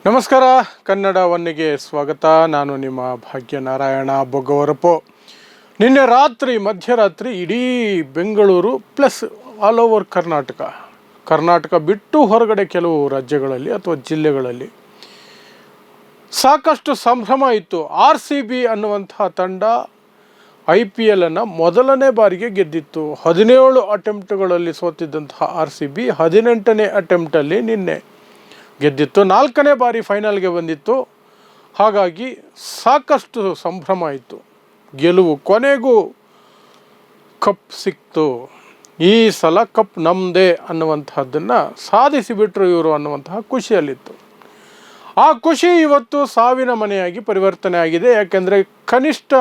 ನಮಸ್ಕಾರ, ಕನ್ನಡ ಒನ್ನಿಗೆ ಸ್ವಾಗತ. ನಾನು ನಿಮ್ಮ ಭಾಗ್ಯನಾರಾಯಣ ಬೊಗ್ಗವರಪು. ನಿನ್ನೆ ರಾತ್ರಿ ಮಧ್ಯರಾತ್ರಿ ಇಡೀ Bengaluru plus all over Karnataka ಬಿಟ್ಟು ಹೊರಗಡೆ ಕೆಲವು ರಾಜ್ಯಗಳಲ್ಲಿ ಅಥವಾ ಜಿಲ್ಲೆಗಳಲ್ಲಿ ಸಾಕಷ್ಟು ಸಂಭ್ರಮ ಇತ್ತು. RCB ಅನ್ನುವಂತಹ ತಂಡ IPL ಅನ್ನು ಮೊದಲನೇ ಬಾರಿಗೆ ಗೆದ್ದಿತ್ತು. 17 ಅಟೆಂಪ್ಟ್ಗಳಲ್ಲಿ ಸೋತಿದ್ದಂತಹ RCB 18ನೇ ಅಟೆಂಪ್ಟಲ್ಲಿ ನಿನ್ನೆ ಗೆದ್ದಿತ್ತು. 4ನೇ ಬಾರಿ ಫೈನಲ್ಗೆ ಬಂದಿತ್ತು. ಹಾಗಾಗಿ ಸಾಕಷ್ಟು ಸಂಭ್ರಮ ಇತ್ತು. ಗೆಲುವು, ಕೊನೆಗೂ ಕಪ್ ಸಿಕ್ತು. ಈ ಸಲ ಕಪ್ ನಮ್ಮದೇ ಅನ್ನುವಂತಹದ್ದನ್ನು ಸಾಧಿಸಿಬಿಟ್ರು ಇವರು ಅನ್ನುವಂತಹ ಖುಷಿಯಲ್ಲಿತ್ತು. ಆ ಖುಷಿ ಇವತ್ತು ಸಾವಿನ ಮನೆಯಾಗಿ ಪರಿವರ್ತನೆ ಆಗಿದೆ. ಯಾಕೆಂದರೆ ಕನಿಷ್ಠ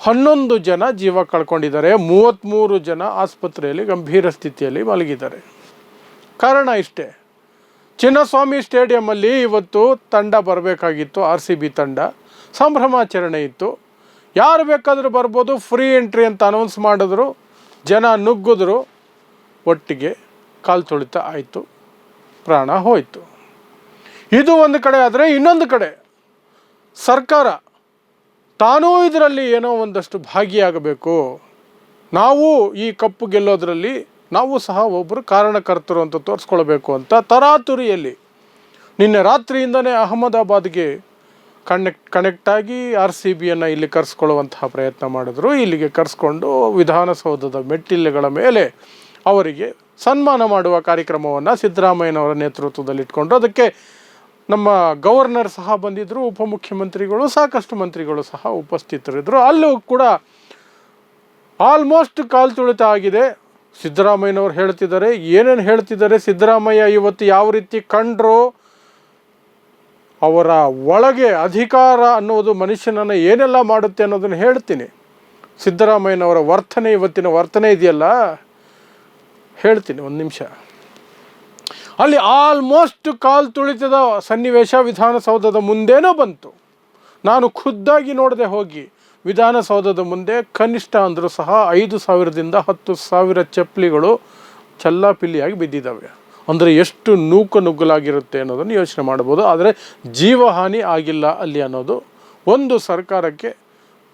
11 ಜನ ಜೀವ ಕಳ್ಕೊಂಡಿದ್ದಾರೆ. 33 ಜನ ಆಸ್ಪತ್ರೆಯಲ್ಲಿ ಗಂಭೀರ ಸ್ಥಿತಿಯಲ್ಲಿ ಮಲಗಿದ್ದಾರೆ. ಕಾರಣ ಇಷ್ಟೇ, ಚಿನ್ನಸ್ವಾಮಿ ಸ್ಟೇಡಿಯಮಲ್ಲಿ ಇವತ್ತು ತಂಡ ಬರಬೇಕಾಗಿತ್ತು. RCB ತಂಡ ಸಂಭ್ರಮಾಚರಣೆ ಇತ್ತು. ಯಾರು ಬೇಕಾದರೂ ಬರ್ಬೋದು, ಫ್ರೀ ಎಂಟ್ರಿ ಅಂತ ಅನೌನ್ಸ್ ಮಾಡಿದ್ರು. ಜನ ನುಗ್ಗಿದ್ರು, ಒಟ್ಟಿಗೆ ಕಾಲು ತುಳಿತ ಆಯಿತು, ಪ್ರಾಣ ಹೋಯಿತು. ಇದು ಒಂದು ಕಡೆ. ಆದರೆ ಇನ್ನೊಂದು ಕಡೆ ಸರ್ಕಾರ ತಾನೂ ಇದರಲ್ಲಿ ಏನೋ ಒಂದಷ್ಟು ಭಾಗಿಯಾಗಬೇಕು, ನಾವು ಈ ಕಪ್ಪು ಗೆಲ್ಲೋದ್ರಲ್ಲಿ ನಾವು ಸಹ ಒಬ್ಬರು ಕಾರಣಕರ್ತರು ಅಂತ ತೋರಿಸ್ಕೊಳ್ಬೇಕು ಅಂತ ತರಾತುರಿಯಲ್ಲಿ ನಿನ್ನೆ ರಾತ್ರಿಯಿಂದನೇ ಅಹಮದಾಬಾದ್ಗೆ ಕನೆಕ್ಟ್ ಆಗಿ RCBಯನ್ನು ಇಲ್ಲಿ ಕರೆಸ್ಕೊಳ್ಳುವಂತಹ ಪ್ರಯತ್ನ ಮಾಡಿದ್ರು. ಇಲ್ಲಿಗೆ ಕರೆಸ್ಕೊಂಡು ವಿಧಾನಸೌಧದ ಮೆಟ್ಟಿಲುಗಳ ಮೇಲೆ ಅವರಿಗೆ ಸನ್ಮಾನ ಮಾಡುವ ಕಾರ್ಯಕ್ರಮವನ್ನು ಸಿದ್ದರಾಮಯ್ಯನವರ ನೇತೃತ್ವದಲ್ಲಿ ಇಟ್ಕೊಂಡು, ಅದಕ್ಕೆ ನಮ್ಮ ಗವರ್ನರ್ ಸಹ ಬಂದಿದ್ದರು, ಉಪಮುಖ್ಯಮಂತ್ರಿಗಳು, ಸಾಕಷ್ಟು ಮಂತ್ರಿಗಳು ಸಹ ಉಪಸ್ಥಿತರಿದ್ದರು. ಅಲ್ಲೂ ಕೂಡ ಆಲ್ಮೋಸ್ಟ್ ಕಾಲು ತುಳಿತ ಆಗಿದೆ. ಸಿದ್ದರಾಮಯ್ಯನವ್ರು ಹೇಳ್ತಿದ್ದಾರೆ, ಏನೇನು ಹೇಳ್ತಿದ್ದಾರೆ ಸಿದ್ದರಾಮಯ್ಯ ಇವತ್ತು ಯಾವ ರೀತಿ ಕಂಡ್ರು, ಅವರ ಒಳಗೆ ಅಧಿಕಾರ ಅನ್ನೋದು ಮನುಷ್ಯನನ್ನು ಏನೆಲ್ಲ ಮಾಡುತ್ತೆ ಅನ್ನೋದನ್ನು ಹೇಳ್ತೀನಿ. ಸಿದ್ದರಾಮಯ್ಯನವರ ಇವತ್ತಿನ ವರ್ತನೆ ಇದೆಯಲ್ಲ, ಹೇಳ್ತೀನಿ ಒಂದು ನಿಮಿಷ. ಅಲ್ಲಿ ಆಲ್ಮೋಸ್ಟ್ ಕಾಲು ತುಳಿತದ ಸನ್ನಿವೇಶ ವಿಧಾನಸೌಧದ ಮುಂದೇನೋ ಬಂತು. ನಾನು ಖುದ್ದಾಗಿ ನೋಡದೆ ಹೋಗಿ ವಿಧಾನಸೌಧದ ಮುಂದೆ ಕನಿಷ್ಠ ಅಂದರೂ ಸಹ 5,000ದಿಂದ 10,000 ಚಪ್ಪಲಿಗಳು ಚಲ್ಲಾಪಿಲ್ಲಿಯಾಗಿ ಬಿದ್ದಿದ್ದಾವೆ. ಅಂದರೆ ಎಷ್ಟು ನುಗ್ಗಲಾಗಿರುತ್ತೆ ಅನ್ನೋದನ್ನು ಯೋಚನೆ ಮಾಡ್ಬೋದು. ಆದರೆ ಜೀವಹಾನಿ ಆಗಿಲ್ಲ ಅಲ್ಲಿ ಅನ್ನೋದು ಒಂದು ಸರ್ಕಾರಕ್ಕೆ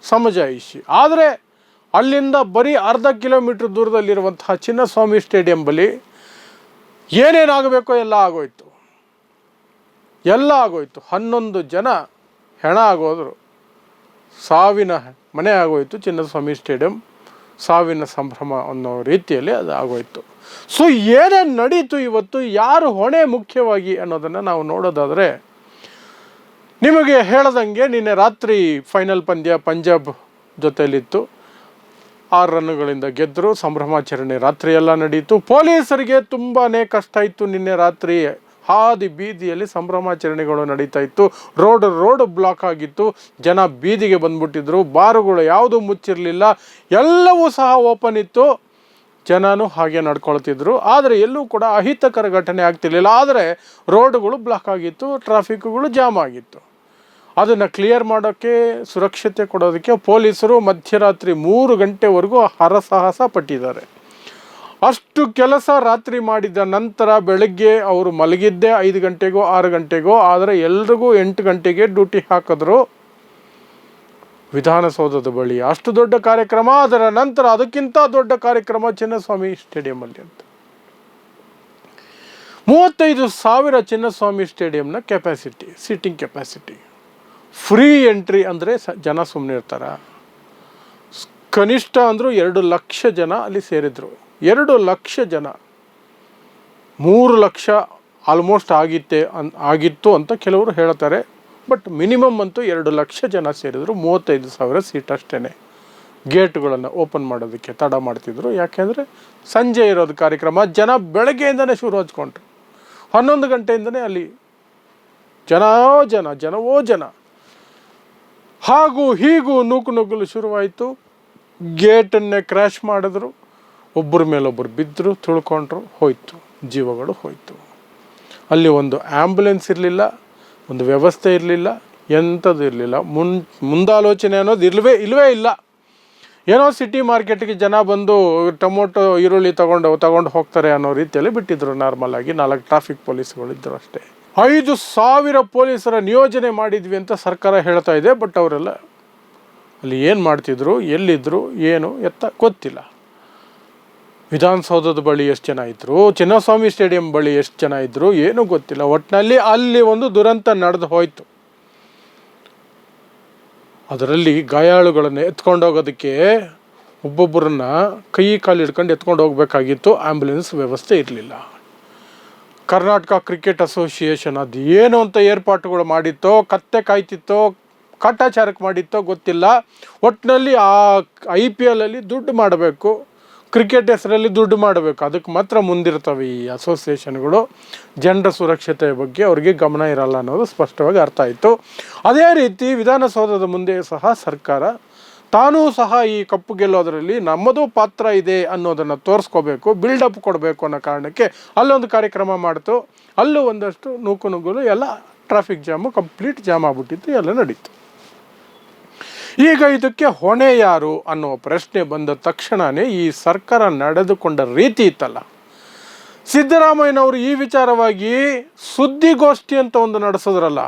ಸಮಜಾಯಿಷಿ. ಆದರೆ ಅಲ್ಲಿಂದ ಬರೀ ಅರ್ಧ ಕಿಲೋಮೀಟ್ರ್ ದೂರದಲ್ಲಿರುವಂತಹ ಚಿನ್ನಸ್ವಾಮಿ ಸ್ಟೇಡಿಯಂ ಬಳಿ ಏನೇನಾಗಬೇಕೋ ಎಲ್ಲ ಆಗೋಯ್ತು. 11 ಜನ ಹೆಣ ಆಗೋದ್ರು, ಸಾವಿನ ಮನೆ ಆಗೋಯ್ತು. ಚಿನ್ನಸ್ವಾಮಿ ಸ್ಟೇಡಿಯಂ ಸಾವಿನ ಸಂಭ್ರಮ ಅನ್ನೋ ರೀತಿಯಲ್ಲಿ ಅದು ಆಗೋಯ್ತು. ಸೊ ಏನೇನು ನಡೀತು ಇವತ್ತು, ಯಾರು ಹೊಣೆ ಮುಖ್ಯವಾಗಿ ಅನ್ನೋದನ್ನು ನಾವು ನೋಡೋದಾದರೆ, ನಿಮಗೆ ಹೇಳದಂಗೆ ನಿನ್ನೆ ರಾತ್ರಿ ಫೈನಲ್ ಪಂದ್ಯ ಪಂಜಾಬ್ ಜೊತೆಯಲ್ಲಿತ್ತು. 6 ರನ್ನುಗಳಿಂದ ಗೆದ್ದರು. ಸಂಭ್ರಮಾಚರಣೆ ರಾತ್ರಿ ಎಲ್ಲ ನಡೀತು. ಪೊಲೀಸರಿಗೆ ತುಂಬಾ ಕಷ್ಟ ಇತ್ತು. ನಿನ್ನೆ ರಾತ್ರಿ ಹಾದಿ ಬೀದಿಯಲ್ಲಿ ಸಂಭ್ರಮಾಚರಣೆಗಳು ನಡೀತಾ ಇತ್ತು. ರೋಡ್ ಬ್ಲಾಕ್ ಆಗಿತ್ತು. ಜನ ಬೀದಿಗೆ ಬಂದ್ಬಿಟ್ಟಿದ್ರು. ಬಾರುಗಳು ಯಾವುದೂ ಮುಚ್ಚಿರಲಿಲ್ಲ, ಎಲ್ಲವೂ ಸಹ ಓಪನ್ ಇತ್ತು. ಜನನೂ ಹಾಗೆ ನಡ್ಕೊಳ್ತಿದ್ರು. ಆದರೆ ಎಲ್ಲೂ ಕೂಡ ಅಹಿತಕರ ಘಟನೆ ಆಗ್ತಿರ್ಲಿಲ್ಲ. ಆದರೆ ರೋಡ್ಗಳು ಬ್ಲಾಕ್ ಆಗಿತ್ತು, ಟ್ರಾಫಿಕ್ಗಳು ಜಾಮ್ ಆಗಿತ್ತು. ಅದನ್ನು ಕ್ಲಿಯರ್ ಮಾಡೋಕ್ಕೆ, ಸುರಕ್ಷತೆ ಕೊಡೋದಕ್ಕೆ ಪೊಲೀಸರು ಮಧ್ಯರಾತ್ರಿ 3 ಗಂಟೆವರೆಗೂ ಹರಸಾಹಸ ಪಟ್ಟಿದ್ದಾರೆ. ಅಷ್ಟು ಕೆಲಸ ರಾತ್ರಿ ಮಾಡಿದ ನಂತರ ಬೆಳಗ್ಗೆ ಅವರು ಮಲಗಿದ್ದೇ 5 ಗಂಟೆಗೋ 6 ಗಂಟೆಗೋ. ಆದರೆ ಎಲ್ರಿಗೂ 8 ಗಂಟೆಗೆ ಡ್ಯೂಟಿ ಹಾಕಿದ್ರು ವಿಧಾನಸೌಧದ ಬಳಿ. ಅಷ್ಟು ದೊಡ್ಡ ಕಾರ್ಯಕ್ರಮ. ಅದರ ನಂತರ ಅದಕ್ಕಿಂತ ದೊಡ್ಡ ಕಾರ್ಯಕ್ರಮ ಚಿನ್ನಸ್ವಾಮಿ ಸ್ಟೇಡಿಯಂನಲ್ಲಿ ಅಂತ. 35,000 ಚಿನ್ನಸ್ವಾಮಿ ಸ್ಟೇಡಿಯಂನ capacity, seating capacity. Free entry ಅಂದರೆ ಜನ ಸುಮ್ಮನೆ ಇರ್ತಾರ? ಕನಿಷ್ಠ ಅಂದರೂ 2 ಲಕ್ಷ ಜನ ಅಲ್ಲಿ ಸೇರಿದ್ರು. 2 ಲಕ್ಷ ಜನ, 3 ಲಕ್ಷ ಆಲ್ಮೋಸ್ಟ್ ಆಗಿತ್ತು ಅಂತ ಕೆಲವರು ಹೇಳ್ತಾರೆ. ಬಟ್ ಮಿನಿಮಮ್ ಅಂತೂ 2 ಲಕ್ಷ ಜನ ಸೇರಿದ್ರು. 35,000 ಸೀಟ್ ಅಷ್ಟೇ. ಗೇಟ್ಗಳನ್ನು ಓಪನ್ ಮಾಡೋದಕ್ಕೆ ತಡ ಮಾಡ್ತಿದ್ರು. ಯಾಕೆಂದರೆ ಸಂಜೆ ಇರೋದು ಕಾರ್ಯಕ್ರಮ. ಜನ ಬೆಳಗ್ಗೆಯಿಂದನೇ ಶುರು ಹಚ್ಕೊಂಡ್ರು. 11 ಗಂಟೆಯಿಂದನೇ ಅಲ್ಲಿ ಜನವೋ ಜನ. ಹಾಗೂ ಹೀಗೂ ನುಗ್ಗಲು ಶುರುವಾಯಿತು. ಗೇಟನ್ನೇ ಕ್ರ್ಯಾಶ್ ಮಾಡಿದ್ರು. ಒಬ್ಬರ ಮೇಲೊಬ್ಬರು ಬಿದ್ದರು, ತುಳ್ಕೊಂಡ್ರು, ಹೋಯ್ತು, ಜೀವಗಳು ಹೋಯ್ತು. ಅಲ್ಲಿ ಒಂದು ಆ್ಯಂಬುಲೆನ್ಸ್ ಇರಲಿಲ್ಲ, ಒಂದು ವ್ಯವಸ್ಥೆ ಇರಲಿಲ್ಲ, ಎಂಥದ್ದು ಇರಲಿಲ್ಲ. ಮುಂದಾಲೋಚನೆ ಅನ್ನೋದು ಇಲ್ಲವೇ ಇಲ್ಲ. ಏನೋ ಸಿಟಿ ಮಾರ್ಕೆಟ್ಗೆ ಜನ ಬಂದು ಟೊಮೊಟೊ ಈರುಳ್ಳಿ ತಗೊಂಡು ಹೋಗ್ತಾರೆ ಅನ್ನೋ ರೀತಿಯಲ್ಲಿ ಬಿಟ್ಟಿದ್ರು. ನಾರ್ಮಲ್ ಆಗಿ 4 ಟ್ರಾಫಿಕ್ ಪೊಲೀಸ್ಗಳಿದ್ದರು ಅಷ್ಟೇ. 5,000 ಪೊಲೀಸರ ನಿಯೋಜನೆ ಮಾಡಿದ್ವಿ ಅಂತ ಸರ್ಕಾರ ಹೇಳ್ತಾ ಇದೆ. ಬಟ್ ಅವರೆಲ್ಲ ಅಲ್ಲಿ ಏನು ಮಾಡ್ತಿದ್ರು, ಎಲ್ಲಿದ್ದರು, ಏನು ಎತ್ತ ಗೊತ್ತಿಲ್ಲ. ವಿಧಾನಸೌಧದ ಬಳಿ ಎಷ್ಟು ಜನ ಇದ್ದರು, ಚಿನ್ನಸ್ವಾಮಿ ಸ್ಟೇಡಿಯಂ ಬಳಿ ಎಷ್ಟು ಜನ ಇದ್ದರು, ಏನೂ ಗೊತ್ತಿಲ್ಲ. ಒಟ್ಟಿನಲ್ಲಿ ಅಲ್ಲಿ ಒಂದು ದುರಂತ ನಡೆದು ಹೋಯಿತು. ಅದರಲ್ಲಿ ಗಾಯಾಳುಗಳನ್ನು ಎತ್ಕೊಂಡೋಗೋದಕ್ಕೆ ಒಬ್ಬೊಬ್ಬರನ್ನ ಕೈ ಕಾಲು ಹಿಡ್ಕೊಂಡು ಎತ್ಕೊಂಡು ಹೋಗ್ಬೇಕಾಗಿತ್ತು. ಆ್ಯಂಬುಲೆನ್ಸ್ ವ್ಯವಸ್ಥೆ ಇರಲಿಲ್ಲ. ಕರ್ನಾಟಕ ಕ್ರಿಕೆಟ್ ಅಸೋಸಿಯೇಷನ್ ಅದು ಏನು ಅಂತ ಏರ್ಪಾಟುಗಳು ಮಾಡಿತ್ತೋ, ಕತ್ತೆ ಕಾಯ್ತಿತ್ತೋ, ಕಾಟಾಚಾರಕ್ಕೆ ಮಾಡಿತ್ತೋ ಗೊತ್ತಿಲ್ಲ. ಒಟ್ಟಿನಲ್ಲಿ ಆ IPL ಅಲ್ಲಿ ದುಡ್ಡು ಮಾಡಬೇಕು, ಕ್ರಿಕೆಟ್ ಹೆಸರಲ್ಲಿ ದುಡ್ಡು ಮಾಡಬೇಕು, ಅದಕ್ಕೆ ಮಾತ್ರ ಮುಂದಿರ್ತವೆ ಈ ಅಸೋಸಿಯೇಷನ್ಗಳು. ಜನರ ಸುರಕ್ಷತೆಯ ಬಗ್ಗೆ ಅವರಿಗೆ ಗಮನ ಇರಲ್ಲ ಅನ್ನೋದು ಸ್ಪಷ್ಟವಾಗಿ ಅರ್ಥ ಆಯಿತು. ಅದೇ ರೀತಿ ವಿಧಾನಸೌಧದ ಮುಂದೆ ಸಹ ಸರ್ಕಾರ ತಾನೂ ಸಹ ಈ ಕಪ್ಪು ಗೆಲ್ಲೋದರಲ್ಲಿ ನಮ್ಮದು ಪಾತ್ರ ಇದೆ ಅನ್ನೋದನ್ನು ತೋರಿಸ್ಕೋಬೇಕು, ಬಿಲ್ಡಪ್ ಕೊಡಬೇಕು ಅನ್ನೋ ಕಾರಣಕ್ಕೆ ಅಲ್ಲೊಂದು ಕಾರ್ಯಕ್ರಮ ಮಾಡ್ತು. ಅಲ್ಲೂ ಒಂದಷ್ಟು ನೂಕುನುಗ್ಗಲು, ಎಲ್ಲ ಟ್ರಾಫಿಕ್ ಜಾಮು, ಕಂಪ್ಲೀಟ್ ಜಾಮ್ ಆಗ್ಬಿಟ್ಟಿತ್ತು, ಎಲ್ಲ ನಡೀತು. ಈಗ ಇದಕ್ಕೆ ಹೊಣೆ ಯಾರು ಅನ್ನೋ ಪ್ರಶ್ನೆ ಬಂದ ತಕ್ಷಣವೇ ಈ ಸರ್ಕಾರ ನಡೆದುಕೊಂಡ ರೀತಿ ಇತ್ತಲ್ಲ, ಸಿದ್ದರಾಮಯ್ಯನವರು ಈ ವಿಚಾರವಾಗಿ ಸುದ್ದಿಗೋಷ್ಠಿ ಅಂತ ಒಂದು ನಡೆಸಿದ್ರಲ್ಲ,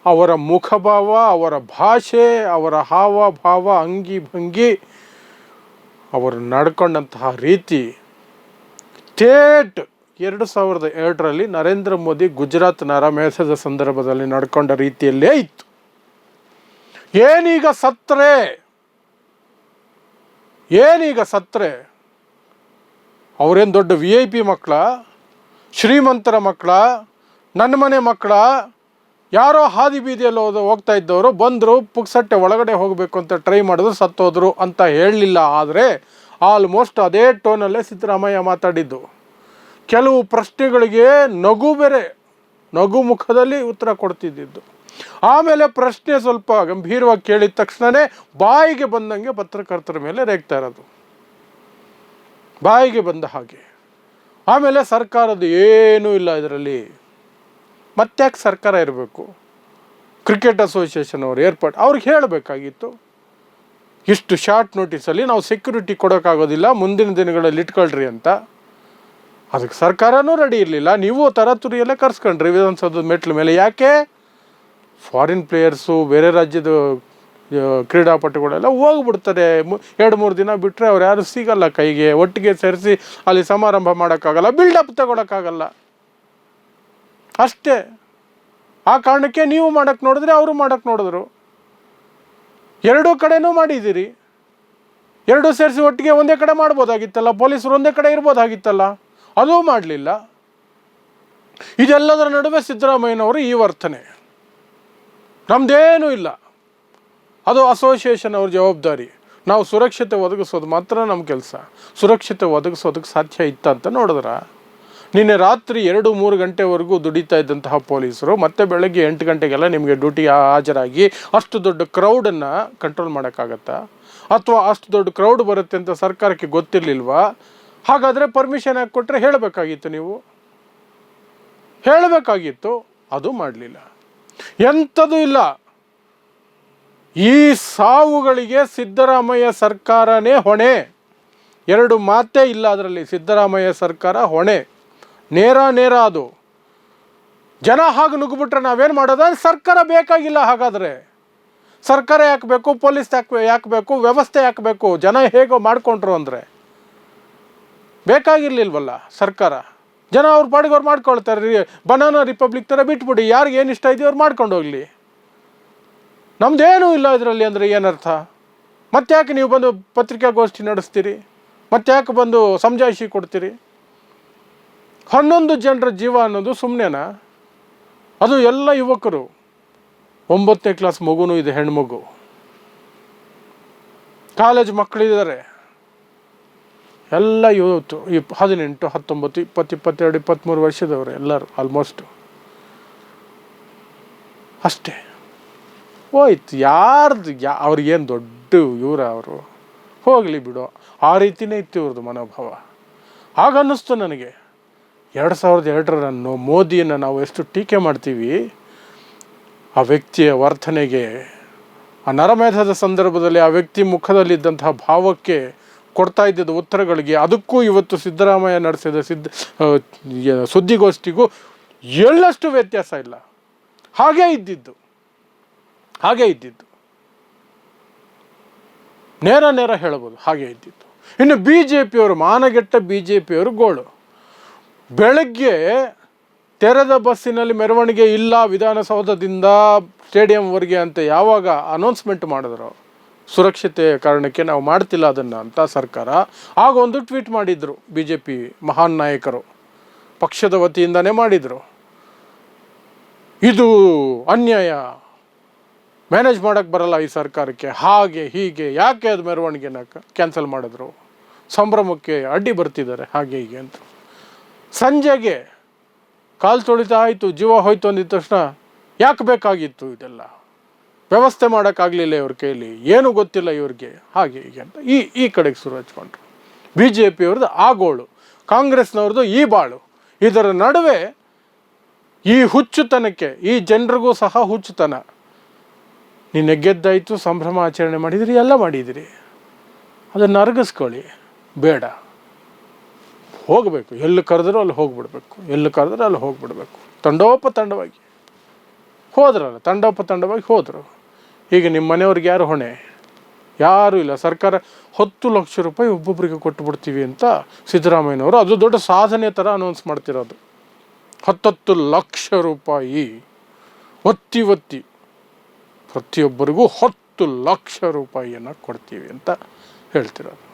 ಅವರ ಮುಖಭಾವ, ಅವರ ಭಾಷೆ, ಅವರ ಹಾವಭಾವ, ಅಂಗಿ ಭಂಗಿ, ಅವರು ನಡ್ಕೊಂಡಂತಹ ರೀತಿ ಥೇಟ್ 2002ರಲ್ಲಿ ನರೇಂದ್ರ ಮೋದಿ ಗುಜರಾತ್ ನರಮೇಧದ ಸಂದರ್ಭದಲ್ಲಿ ನಡ್ಕೊಂಡ ರೀತಿಯಲ್ಲೇ ಇತ್ತು. ಏನೀಗ ಸತ್ರೆ ಅವರೇನು ದೊಡ್ಡ VIP ಮಕ್ಕಳ, ಶ್ರೀಮಂತರ ಮಕ್ಕಳ, ನನ್ನ ಮನೆ ಮಕ್ಕಳ, ಯಾರೋ ಹಾದಿ ಬೀದಿಯಲ್ಲಿ ಹೋಗ್ತಾ ಇದ್ದವರು ಬಂದರು, ಪುಕ್ಸಟ್ಟೆ ಒಳಗಡೆ ಹೋಗಬೇಕು ಅಂತ ಟ್ರೈ ಮಾಡಿದ್ರು, ಸತ್ತೋದ್ರು ಅಂತ ಹೇಳಲಿಲ್ಲ. ಆದರೆ ಆಲ್ಮೋಸ್ಟ್ ಅದೇ ಟೋನಲ್ಲೇ ಸಿದ್ದರಾಮಯ್ಯ ಮಾತಾಡಿದ್ದು. ಕೆಲವು ಪ್ರಶ್ನೆಗಳಿಗೆ ನಗು ಮುಖದಲ್ಲಿ ಉತ್ತರ ಕೊಡ್ತಿದ್ದಿದ್ದು. ಆಮೇಲೆ ಪ್ರಶ್ನೆ ಸ್ವಲ್ಪ ಗಂಭೀರವಾಗಿ ಕೇಳಿದ ತಕ್ಷಣವೇ ಬಾಯಿಗೆ ಬಂದಂಗೆ ಪತ್ರಕರ್ತರ ಮೇಲೆ ರೇಗ್ತಾ ಇರೋದು, ಬಾಯಿಗೆ ಬಂದ ಹಾಗೆ. ಆಮೇಲೆ ಸರ್ಕಾರದ ಏನೂ ಇಲ್ಲ ಇದರಲ್ಲಿ, ಮತ್ತ್ಯಾಕೆ ಸರ್ಕಾರ ಇರಬೇಕು? ಕ್ರಿಕೆಟ್ ಅಸೋಸಿಯೇಷನ್ ಅವರು ಏರ್ಪಾಡು ಅವ್ರಿಗೆ ಹೇಳಬೇಕಾಗಿತ್ತು, ಇಷ್ಟು ಶಾರ್ಟ್ ನೋಟಿಸಲ್ಲಿ ನಾವು ಸೆಕ್ಯೂರಿಟಿ ಕೊಡೋಕ್ಕಾಗೋದಿಲ್ಲ, ಮುಂದಿನ ದಿನಗಳಲ್ಲಿ ಇಟ್ಕೊಳ್ರಿ ಅಂತ. ಅದಕ್ಕೆ ಸರ್ಕಾರನೂ ರೆಡಿ ಇರಲಿಲ್ಲ. ನೀವು ತರಾತುರಿಯಲ್ಲೇ ಕರ್ಸ್ಕೊಂಡ್ರಿ ವಿಧಾನಸೌಧದ ಮೆಟ್ಲ ಮೇಲೆ. ಯಾಕೆ? ಫಾರಿನ್ ಪ್ಲೇಯರ್ಸು, ಬೇರೆ ರಾಜ್ಯದ ಕ್ರೀಡಾಪಟುಗಳೆಲ್ಲ ಹೋಗ್ಬಿಡ್ತಾರೆ. 2-3 ದಿನ ಬಿಟ್ಟರೆ ಅವ್ರು ಯಾರು ಸಿಗಲ್ಲ ಕೈಗೆ. ಒಟ್ಟಿಗೆ ಸೇರಿಸಿ ಅಲ್ಲಿ ಸಮಾರಂಭ ಮಾಡೋಕ್ಕಾಗಲ್ಲ, ಬಿಲ್ಡಪ್ ತಗೊಳಕ್ಕಾಗಲ್ಲ, ಅಷ್ಟೇ. ಆ ಕಾರಣಕ್ಕೆ ನೀವು ಮಾಡೋಕ್ಕೆ ನೋಡಿದ್ರೆ ಅವರು ಮಾಡೋಕ್ಕೆ ನೋಡಿದ್ರು. ಎರಡೂ ಕಡೆನೂ ಮಾಡಿದ್ದೀರಿ. ಎರಡೂ ಸೇರಿಸಿ ಒಟ್ಟಿಗೆ ಒಂದೇ ಕಡೆ ಮಾಡ್ಬೋದಾಗಿತ್ತಲ್ಲ, ಪೊಲೀಸರು ಒಂದೇ ಕಡೆ ಇರ್ಬೋದಾಗಿತ್ತಲ್ಲ, ಅದೂ ಮಾಡಲಿಲ್ಲ. ಇದೆಲ್ಲದರ ನಡುವೆ ಸಿದ್ದರಾಮಯ್ಯನವರು ಈ ವರ್ತನೆ. ನಮ್ಮದೇನೂ ಇಲ್ಲ, ಅದು ಅಸೋಸಿಯೇಷನ್ ಅವ್ರ ಜವಾಬ್ದಾರಿ, ನಾವು ಸುರಕ್ಷತೆ ಒದಗಿಸೋದು ಮಾತ್ರ ನಮ್ಮ ಕೆಲಸ. ಸುರಕ್ಷತೆ ಒದಗಿಸೋದಕ್ಕೆ ಸಾಧ್ಯ ಇತ್ತ ಅಂತ ನೋಡಿದ್ರ? ನಿನ್ನೆ ರಾತ್ರಿ 2-3 ಗಂಟೆವರೆಗೂ ದುಡಿತಾ ಇದ್ದಂತಹ ಪೊಲೀಸರು ಮತ್ತೆ ಬೆಳಗ್ಗೆ 8 ಗಂಟೆಗೆಲ್ಲ ನಿಮಗೆ ಡ್ಯೂಟಿ ಹಾಜರಾಗಿ ಅಷ್ಟು ದೊಡ್ಡ ಕ್ರೌಡನ್ನು ಕಂಟ್ರೋಲ್ ಮಾಡೋಕ್ಕಾಗತ್ತಾ? ಅಥವಾ ಅಷ್ಟು ದೊಡ್ಡ ಕ್ರೌಡ್ ಬರುತ್ತೆ ಅಂತ ಸರ್ಕಾರಕ್ಕೆ ಗೊತ್ತಿರಲಿಲ್ವಾ? ಹಾಗಾದರೆ ಪರ್ಮಿಷನ್ ಹಾಕಿ ಕೊಟ್ಟರೆ ಹೇಳಬೇಕಾಗಿತ್ತು, ನೀವು ಹೇಳಬೇಕಾಗಿತ್ತು, ಅದು ಮಾಡಲಿಲ್ಲ. ಎಂಥದೂ ಇಲ್ಲ. ಈ ಸಾವುಗಳಿಗೆ ಸಿದ್ದರಾಮಯ್ಯ ಸರ್ಕಾರನೇ ಹೊಣೆ, ಎರಡು ಮಾತೇ ಇಲ್ಲ ಅದರಲ್ಲಿ. ಸಿದ್ದರಾಮಯ್ಯ ಸರ್ಕಾರ ಹೊಣೆ, ನೇರ ಅದು. ಜನ ಹಾಗೆ ನುಗ್ಗಿಬಿಟ್ರೆ ನಾವೇನು ಮಾಡೋದು? ಸರ್ಕಾರ ಬೇಕಾಗಿಲ್ಲ. ಹಾಗಾದರೆ ಸರ್ಕಾರ ಯಾಕೆ ಬೇಕು? ಪೊಲೀಸ್ ಯಾಕೆ ಬೇಕು? ವ್ಯವಸ್ಥೆ ಯಾಕೆ ಬೇಕು? ಜನ ಹೇಗೋ ಮಾಡಿಕೊಂಡ್ರು ಅಂದರೆ ಬೇಕಾಗಿರ್ಲಿಲ್ವಲ್ಲ ಸರ್ಕಾರ. ಜನ ಅವ್ರ ಪಾಡಿಗೆ ಅವ್ರು ಮಾಡ್ಕೊಳ್ತಾರೆ. ಬನಾನಾ ರಿಪಬ್ಲಿಕ್ ಥರ ಬಿಟ್ಬಿಡಿ, ಯಾರಿಗೆ ಏನು ಇಷ್ಟ ಇದೆಯೋ ಅವ್ರು ಮಾಡ್ಕೊಂಡು ಹೋಗಲಿ, ನಮ್ಮದೇನೂ ಇಲ್ಲ ಇದರಲ್ಲಿ ಅಂದರೆ ಏನರ್ಥ? ಮತ್ತ್ಯಾಕೆ ನೀವು ಬಂದು ಪತ್ರಿಕಾಗೋಷ್ಠಿ ನಡೆಸ್ತೀರಿ? ಮತ್ತ್ಯಾಕೆ ಬಂದು ಸಮಜಾಯಿಷಿ ಕೊಡ್ತೀರಿ? 11 ಜನರ ಜೀವ ಅನ್ನೋದು ಸುಮ್ಮನೆನಾ? ಅದು ಎಲ್ಲ ಯುವಕರು. 9ನೇ ಕ್ಲಾಸ್ ಮಗುನೂ ಇದೆ, ಹೆಣ್ಮಗು. ಕಾಲೇಜ್ ಮಕ್ಕಳಿದ್ದಾರೆ, ಎಲ್ಲ ಇವತ್ತು 18, 19, 20, 22, 23 ವರ್ಷದವರು ಎಲ್ಲರೂ ಆಲ್ಮೋಸ್ಟ್. ಅಷ್ಟೇ ಹೋಯ್ತು. ಯಾರ್ದು ಅವ್ರಿಗೇನು ದೊಡ್ಡ ಅವರು ಹೋಗಲಿ ಬಿಡು, ಆ ರೀತಿಯೇ ಇತ್ತು ಇವ್ರದ್ದು ಮನೋಭಾವ. ಆಗನ್ನಿಸ್ತು ನನಗೆ 2002 ಮೋದಿಯನ್ನು ನಾವು ಎಷ್ಟು ಟೀಕೆ ಮಾಡ್ತೀವಿ, ಆ ವ್ಯಕ್ತಿಯ ವರ್ತನೆಗೆ, ಆ ನರಮೇಧದ ಸಂದರ್ಭದಲ್ಲಿ ಆ ವ್ಯಕ್ತಿ ಮುಖದಲ್ಲಿದ್ದಂತಹ ಭಾವಕ್ಕೆ ಕೊಡ್ತಾ ಇದ್ದಿದ್ದ ಉತ್ತರಗಳಿಗೆ, ಅದಕ್ಕೂ ಇವತ್ತು ಸಿದ್ದರಾಮಯ್ಯ ನಡೆಸಿದ ಸುದ್ದಿಗೋಷ್ಠಿಗೂ ಎಳ್ಳಷ್ಟು ವ್ಯತ್ಯಾಸ ಇಲ್ಲ, ಹಾಗೇ ಇದ್ದಿದ್ದು. ನೇರ ಹೇಳ್ಬೋದು, ಹಾಗೆ ಇದ್ದಿತ್ತು. ಇನ್ನು ಬಿ ಜೆ ಪಿಯವರು, ಮಾನಗೆಟ್ಟ ಬಿ ಜೆ ಪಿಯವರು ಗೋಳು. ಬೆಳಗ್ಗೆ ತೆರೆದ ಬಸ್ಸಿನಲ್ಲಿ ಮೆರವಣಿಗೆ ಇಲ್ಲ ವಿಧಾನಸೌಧದಿಂದ ಸ್ಟೇಡಿಯಂವರೆಗೆ ಅಂತ ಯಾವಾಗ ಅನೌನ್ಸ್ಮೆಂಟ್ ಮಾಡಿದ್ರು, ಸುರಕ್ಷತೆ ಕಾರಣಕ್ಕೆ ನಾವು ಮಾಡ್ತಿಲ್ಲ ಅದನ್ನು ಅಂತ ಸರ್ಕಾರ, ಆಗ ಒಂದು ಟ್ವೀಟ್ ಮಾಡಿದರು ಬಿ ಜೆ ಪಿ ಮಹಾನ್ ನಾಯಕರು, ಪಕ್ಷದ ವತಿಯಿಂದನೇ ಮಾಡಿದರು. ಇದು ಅನ್ಯಾಯ, ಮ್ಯಾನೇಜ್ ಮಾಡೋಕ್ಕೆ ಬರಲ್ಲ ಈ ಸರ್ಕಾರಕ್ಕೆ, ಹಾಗೆ ಹೀಗೆ, ಯಾಕೆ ಅದು ಮೆರವಣಿಗೆನ ಕ್ಯಾನ್ಸಲ್ ಮಾಡಿದ್ರು, ಸಂಭ್ರಮಕ್ಕೆ ಅಡ್ಡಿ ಬರ್ತಿದ್ದಾರೆ, ಹಾಗೆ ಹೀಗೆ ಅಂತ. ಸಂಜೆಗೆ ಕಾಲು ತೊಳಿತಾ ಆಯಿತು, ಜೀವ ಹೋಯ್ತು ಅಂದಿದ ತಕ್ಷಣ ಯಾಕೆ ಬೇಕಾಗಿತ್ತು ಇದೆಲ್ಲ, ವ್ಯವಸ್ಥೆ ಮಾಡೋಕ್ಕಾಗಲಿಲ್ಲ ಇವ್ರ ಕೈಲಿ, ಏನೂ ಗೊತ್ತಿಲ್ಲ ಇವ್ರಿಗೆ, ಹಾಗೆ ಹೀಗೆ ಅಂತ ಈ ಕಡೆಗೆ ಶುರು ಹಚ್ಕೊಂಡ್ರು. ಬಿ ಜೆ ಪಿಯವ್ರದ್ದು ಆ ಗೋಳು, ಕಾಂಗ್ರೆಸ್ನವ್ರದ್ದು ಈ ಬಾಳು. ಇದರ ನಡುವೆ ಈ ಹುಚ್ಚುತನಕ್ಕೆ, ಈ ಜನರಿಗೂ ಸಹ ಹುಚ್ಚುತನ. ನಿನ್ನೆ ಗೆದ್ದಾಯಿತು, ಸಂಭ್ರಮ ಆಚರಣೆ ಮಾಡಿದಿರಿ, ಎಲ್ಲ ಮಾಡಿದಿರಿ, ಅದನ್ನು ಅರಗಿಸ್ಕೊಳ್ಳಿ, ಬೇಡ, ಹೋಗಬೇಕು, ಎಲ್ಲಿ ಕರೆದ್ರೂ ಅಲ್ಲಿ ಹೋಗಿಬಿಡ್ಬೇಕು, ತಂಡೋಪತಂಡವಾಗಿ ಹೋದ್ರಲ್ಲ, ತಂಡೋಪತಂಡವಾಗಿ ಹೋದರು. ಈಗ ನಿಮ್ಮ ಮನೆಯವ್ರಿಗೆ ಯಾರು ಹೊಣೆ? ಯಾರೂ ಇಲ್ಲ. ಸರ್ಕಾರ 10 ಲಕ್ಷ ರೂಪಾಯಿ ಒಬ್ಬೊಬ್ಬರಿಗೆ ಕೊಟ್ಟುಬಿಡ್ತೀವಿ ಅಂತ ಸಿದ್ದರಾಮಯ್ಯನವರು ಅದು ದೊಡ್ಡ ಸಾಧನೆ ಥರ ಅನೌನ್ಸ್ ಮಾಡ್ತಿರೋದು. 10 ಲಕ್ಷ ರೂಪಾಯಿ ಒತ್ತಿ ಪ್ರತಿಯೊಬ್ಬರಿಗೂ 10 ಲಕ್ಷ ರೂಪಾಯಿಯನ್ನು ಕೊಡ್ತೀವಿ ಅಂತ ಹೇಳ್ತಿರೋದು.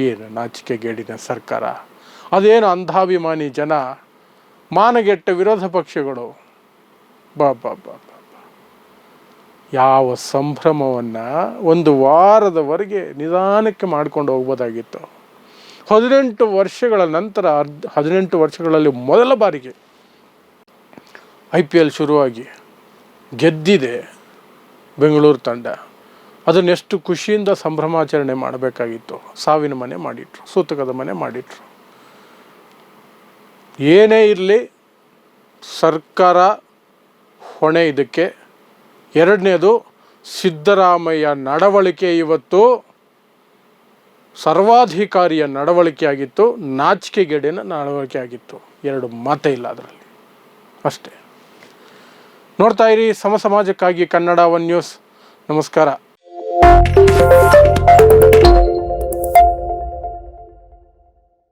ಏನು ನಾಚಿಕೆಗೇಡಿನ ಸರ್ಕಾರ, ಅದೇನು ಅಂಧಾಭಿಮಾನಿ ಜನ, ಮಾನಗೆಟ್ಟ ವಿರೋಧ ಪಕ್ಷಗಳು, ಬಾ ಯಾವ ಸಂಭ್ರಮವನ್ನು ಒಂದು ವಾರದವರೆಗೆ ನಿಧಾನಕ್ಕೆ ಮಾಡ್ಕೊಂಡು ಹೋಗ್ಬೋದಾಗಿತ್ತು. 18 ವರ್ಷಗಳ ನಂತರ 18 ವರ್ಷಗಳಲ್ಲಿ ಮೊದಲ ಬಾರಿಗೆ IPL ಶುರುವಾಗಿ ಗೆದ್ದಿದೆ ಬೆಂಗಳೂರು ತಂಡ. ಅದನ್ನೆಷ್ಟು ಖುಷಿಯಿಂದ ಸಂಭ್ರಮಾಚರಣೆ ಮಾಡಬೇಕಾಗಿತ್ತು. ಸಾವಿನ ಮನೆ ಮಾಡಿಟ್ರು, ಸೂತಕದ ಮನೆ ಮಾಡಿಟ್ರು. ಏನೇ ಇರಲಿ, ಸರ್ಕಾರ ಹೊಣೆ ಇದಕ್ಕೆ. ಎರಡನೇದು, ಸಿದ್ದರಾಮಯ್ಯ ನಡವಳಿಕೆ ಇವತ್ತು ಸರ್ವಾಧಿಕಾರಿಯ ನಡವಳಿಕೆ ಆಗಿತ್ತು, ನಾಚಿಕೆಗೇಡಿನ ನಡವಳಿಕೆ ಆಗಿತ್ತು. ಎರಡು ಮಾತೇ ಇಲ್ಲ ಅದರಲ್ಲಿ, ಅಷ್ಟೇ. ನೋಡ್ತಾ ಇರಿ ಸಮಾಜಕ್ಕಾಗಿ ಕನ್ನಡ 1 ನ್ಯೂಸ್. ನಮಸ್ಕಾರ.